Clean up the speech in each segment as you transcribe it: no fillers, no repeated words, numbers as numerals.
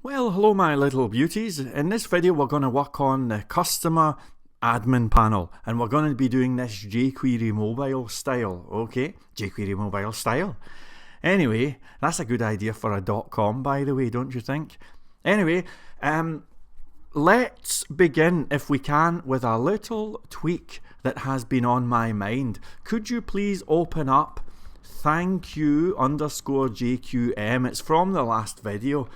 Well, hello my little beauties. In this video we're going to work on the customer admin panel and we're going to be doing this jQuery mobile style, okay? jQuery mobile style. Anyway, that's a good idea for a .com, by the way, don't you think? Anyway, let's begin, if we can, with a little tweak that has been on my mind. Could you please open up thank you _JQM? It's from the last video.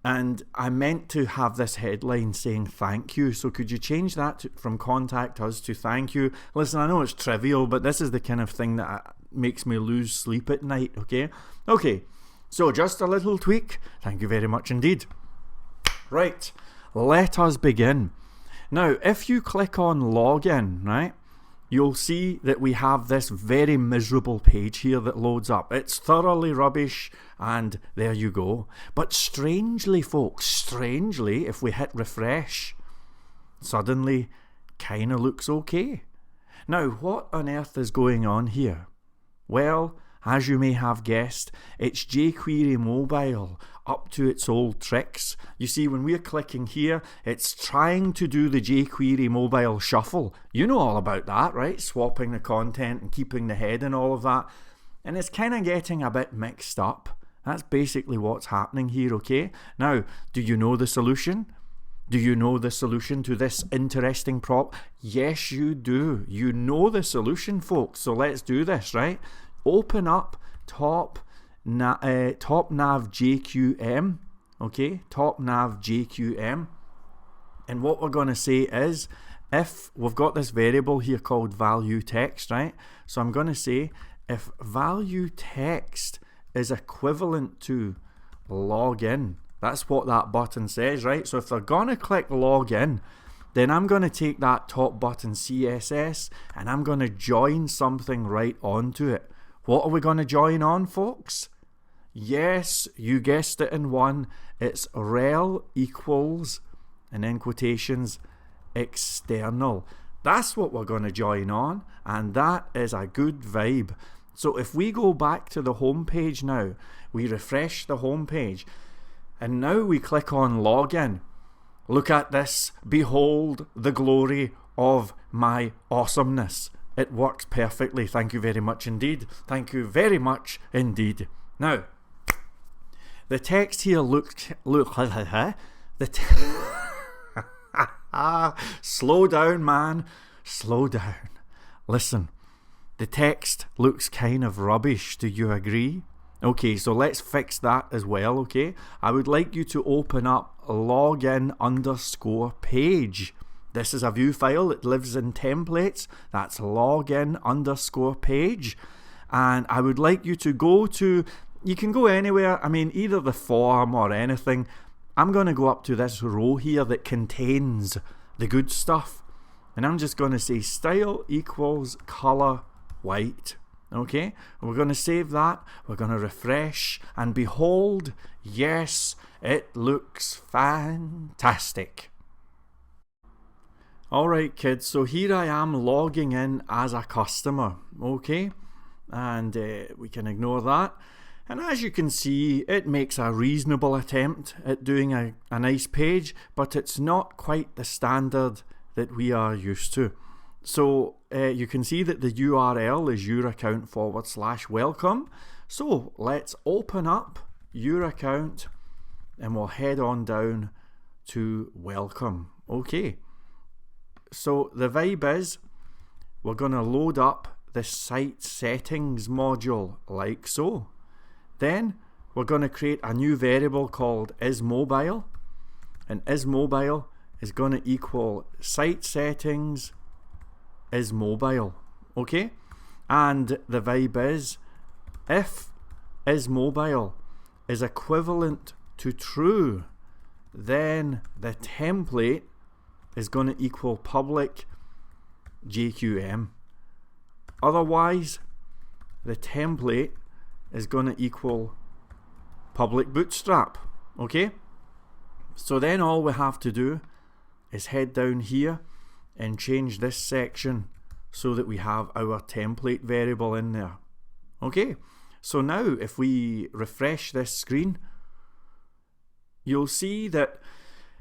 And I meant to have this headline saying thank you, so could you change that from contact us to thank you? Listen, I know it's trivial, but this is the kind of thing that makes me lose sleep at night, okay? Okay, so just a little tweak. Thank you very much indeed. Right, let us begin. Now, if you click on login, right, you'll see that we have this very miserable page here that loads up. It's thoroughly rubbish, and there you go. But strangely, folks, strangely, if we hit refresh, suddenly kind of looks okay. Now, what on earth is going on here? Well, as you may have guessed, it's jQuery mobile up to its old tricks. You see, when we're clicking here, it's trying to do the jQuery mobile shuffle. You know all about that, right? Swapping the content and keeping the head and all of that. And it's kind of getting a bit mixed up. That's basically what's happening here, okay? Now, do you know the solution? Do you know the solution to this interesting problem? Yes, you do. You know the solution, folks. So let's do this, right? Open up top nav JQM, okay? Top nav JQM. And what we're going to say is, if we've got this variable here called value text, right? So I'm going to say if value text is equivalent to login. That's what that button says, right? So if they're going to click login, then I'm going to take that top button CSS and I'm going to join something right onto it. What are we going to join on, folks? Yes, you guessed it in one. It's rel equals, and in quotations, external. That's what we're going to join on, and that is a good vibe. So if we go back to the home page now, we refresh the home page, and now we click on login. Look at this. Behold the glory of my awesomeness. It works perfectly. Thank you very much indeed. Thank you very much indeed. Now, the text here slow down, man. Slow down. Listen. The text looks kind of rubbish, do you agree? Okay, so let's fix that as well, okay? I would like you to open up login _page. This is a view file. It lives in templates. That's login _page. And I would like you to go to, you can go anywhere, I mean, either the form or anything. I'm going to go up to this row here that contains the good stuff. And I'm just going to say style equals color white. Okay, we're going to save that, we're going to refresh, and behold, yes, it looks fantastic. Alright kids, so here I am logging in as a customer, okay, and we can ignore that. And as you can see, it makes a reasonable attempt at doing a nice page, but it's not quite the standard that we are used to. So you can see that the URL is your account /welcome. So let's open up your account and we'll head on down to welcome. Okay. So the vibe is we're going to load up the site settings module like so. Then we're going to create a new variable called isMobile, and isMobile is going to equal site settings isMobile, okay? And the vibe is if isMobile is equivalent to true, then the template is going to equal public JQM. Otherwise, the template is going to equal public bootstrap, okay? So then all we have to do is head down here and change this section so that we have our template variable in there. Okay, so now if we refresh this screen, you'll see that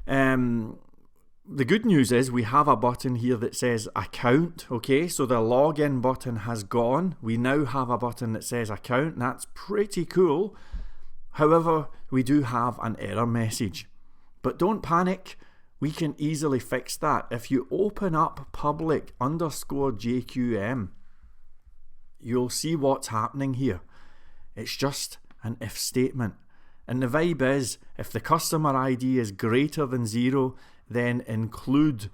the good news is we have a button here that says account, okay? So the login button has gone. We now have a button that says account, and that's pretty cool. However, we do have an error message. But don't panic, we can easily fix that. If you open up public_JQM, you'll see what's happening here. It's just an if statement. And the vibe is, if the customer ID is greater than 0, then include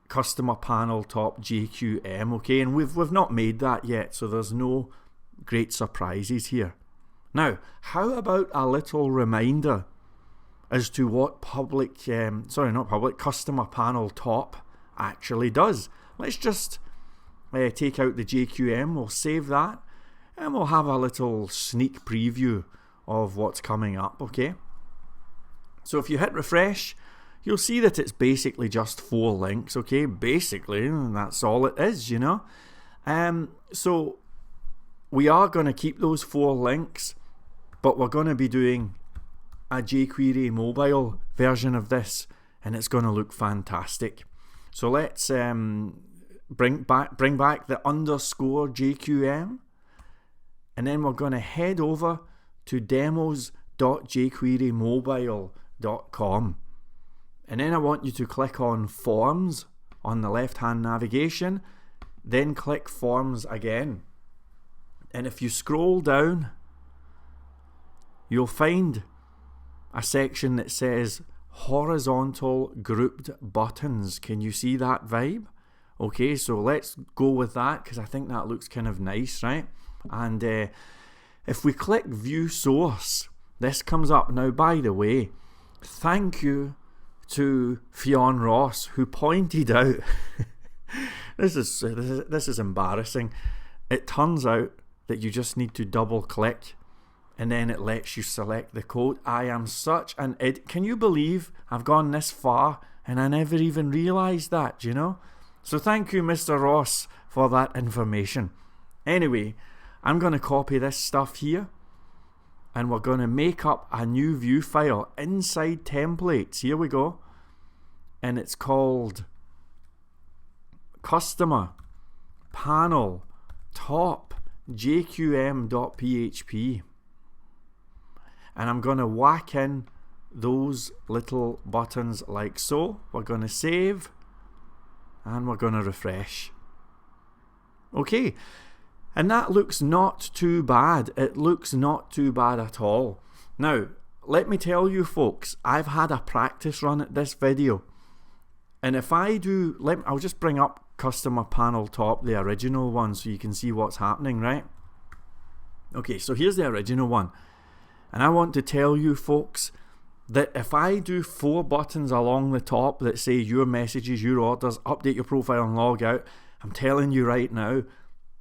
customer panel top JQM, okay? And we've not made that yet, so there's no great surprises here. Now, how about a little reminder as to what customer panel top actually does? Let's just take out the JQM, we'll save that, and we'll have a little sneak preview of what's coming up, okay? So if you hit refresh, you'll see that it's basically just 4 links, okay? Basically, that's all it is, you know? So we are going to keep those 4 links, but we're going to be doing a jQuery mobile version of this, and it's going to look fantastic. So let's bring back the _JQM, and then we're going to head over to demos.jQuerymobile.com. And then I want you to click on Forms on the left-hand navigation, then click Forms again. And if you scroll down, you'll find a section that says Horizontal Grouped Buttons. Can you see that vibe? Okay, so let's go with that because I think that looks kind of nice, right? And if we click View Source, this comes up. Now, by the way, thank you to Fionn Ross, who pointed out this is embarrassing. It turns out that you just need to double click and then it lets you select the code. I am such an idiot. Can you believe I've gone this far and I never even realised that, you know? So thank you, Mr. Ross, for that information. Anyway, I'm going to copy this stuff here, and we're going to make up a new view file inside templates. Here we go. And it's called customer panel top jqm.php. And I'm going to whack in those little buttons like so. We're going to save, and we're going to refresh. Okay. And that looks not too bad. It looks not too bad at all. Now, let me tell you folks, I've had a practice run at this video. And if I do, I'll just bring up customer panel top, the original one, so you can see what's happening, right? Okay, so here's the original one. And I want to tell you folks that if I do 4 buttons along the top that say your messages, your orders, update your profile and log out, I'm telling you right now,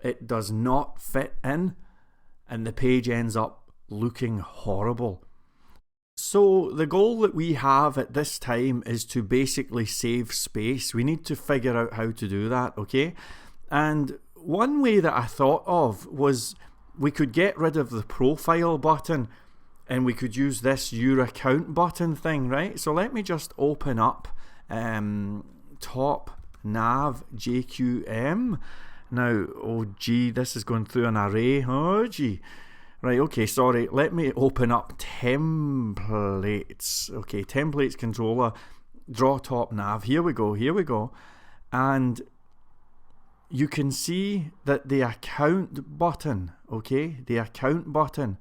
it does not fit in, and the page ends up looking horrible. So the goal that we have at this time is to basically save space. We need to figure out how to do that, okay? And one way that I thought of was we could get rid of the profile button and we could use this your account button thing, right? So let me just open up top nav JQM. Now, oh gee, this is going through an array. Oh gee. Right, okay, sorry. Let me open up templates. Okay, templates controller, draw top nav. Here we go. And you can see that the account button, okay, the account button,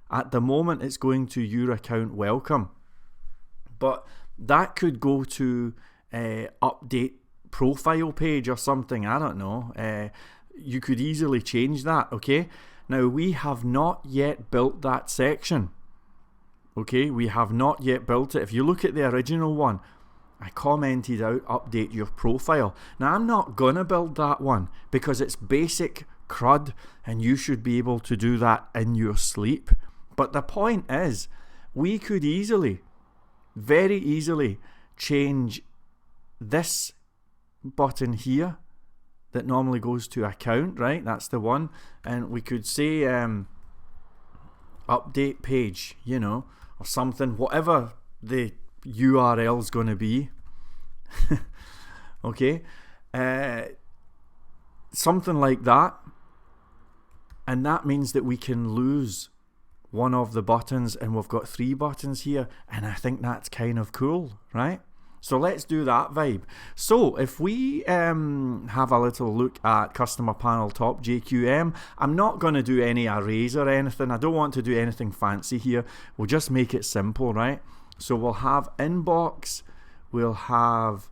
at the moment it's going to your account welcome. But that could go to update profile page or something, I don't know. You could easily change that, okay? Now, we have not yet built that section. Okay, we have not yet built it. If you look at the original one, I commented out update your profile. Now, I'm not gonna build that one because it's basic crud and you should be able to do that in your sleep. But the point is, we could easily, very easily, change this button here that normally goes to account, right? That's the one. And we could say update page, you know, or something, whatever the URL is going to be. Okay, something like that, and that means that we can lose one of the buttons, and we've got 3 buttons here, and I think that's kind of cool, right? So let's do that vibe. So if we have a little look at customer panel top JQM, I'm not going to do any arrays or anything. I don't want to do anything fancy here. We'll just make it simple, right? So we'll have inbox, we'll have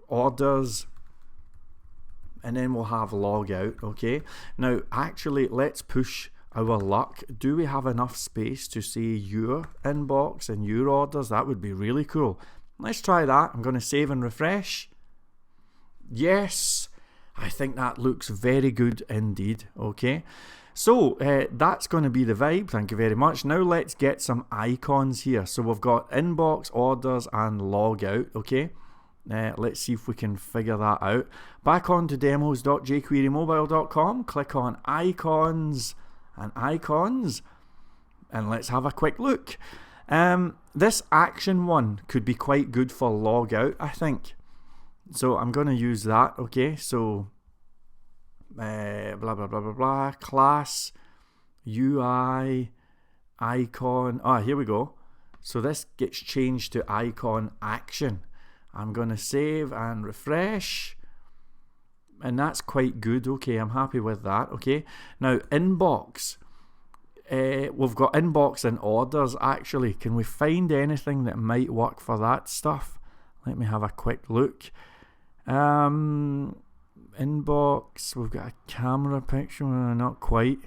orders, and then we'll have logout. Okay, now actually let's push our luck. Do we have enough space to say your inbox and your orders? That would be really cool. Let's try that. I'm going to save and refresh. Yes, I think that looks very good indeed. Okay, so that's going to be the vibe. Thank you very much. Now let's get some icons here. So we've got inbox, orders, and logout. Okay, let's see if we can figure that out. Back on to demos.jQueryMobile.com. Click on icons and icons, and let's have a quick look. This action one could be quite good for logout, I think. So I'm going to use that. Okay, so blah blah blah blah blah, class UI icon. Here we go. So this gets changed to icon action. I'm going to save and refresh, and that's quite good. Okay, I'm happy with that. Okay, now inbox. We've got inbox and orders. Actually, can we find anything that might work for that stuff? Let me have a quick look. Inbox, we've got a camera picture. Not quite.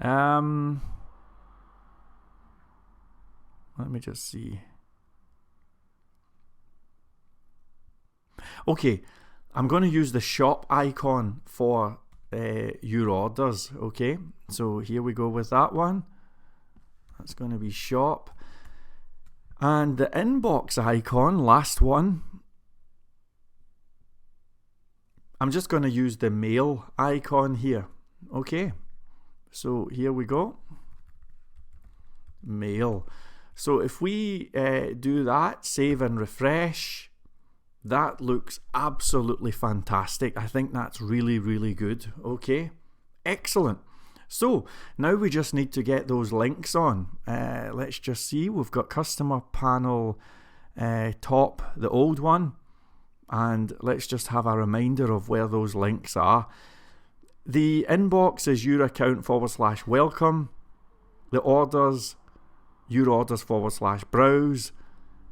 Let me just see. Okay, I'm going to use the shop icon for your orders. Okay, so here we go with that one. That's going to be shop, and the inbox icon, last one, I'm just going to use the mail icon here. Okay, so here we go, mail. So if we do that, save and refresh, that looks absolutely fantastic. I think that's really, really good. Okay, excellent. So now we just need to get those links on. Let's just see. We've got customer panel top, the old one, and let's just have a reminder of where those links are. The inbox is your account /welcome. The orders, your orders /browse.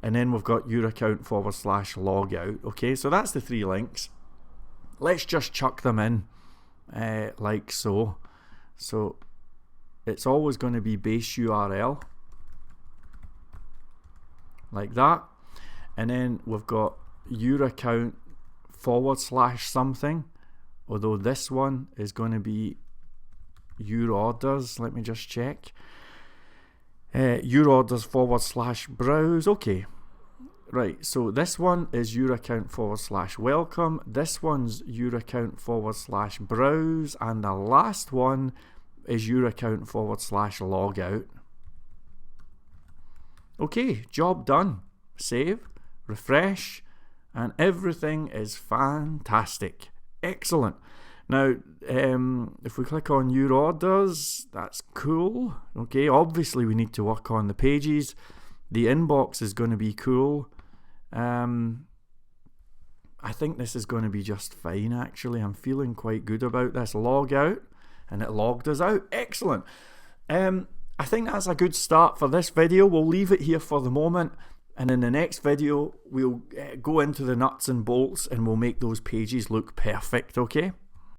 And then we've got your account /logout. Okay, so that's the 3 links. Let's just chuck them in like so. So it's always going to be base URL like that. And then we've got your account /something. Although this one is going to be your orders. Let me just check. Your orders /browse. Okay, right, so this one is your account /welcome. This one's your account /browse, and the last one is your account /logout. Okay, job done. Save, refresh, and everything is fantastic. Excellent. Now, if we click on your orders, that's cool. Okay, obviously we need to work on the pages. The inbox is going to be cool. I think this is going to be just fine, actually. I'm feeling quite good about this. Log out, and it logged us out. Excellent. I think that's a good start for this video. We'll leave it here for the moment, and in the next video, we'll go into the nuts and bolts, and we'll make those pages look perfect, okay?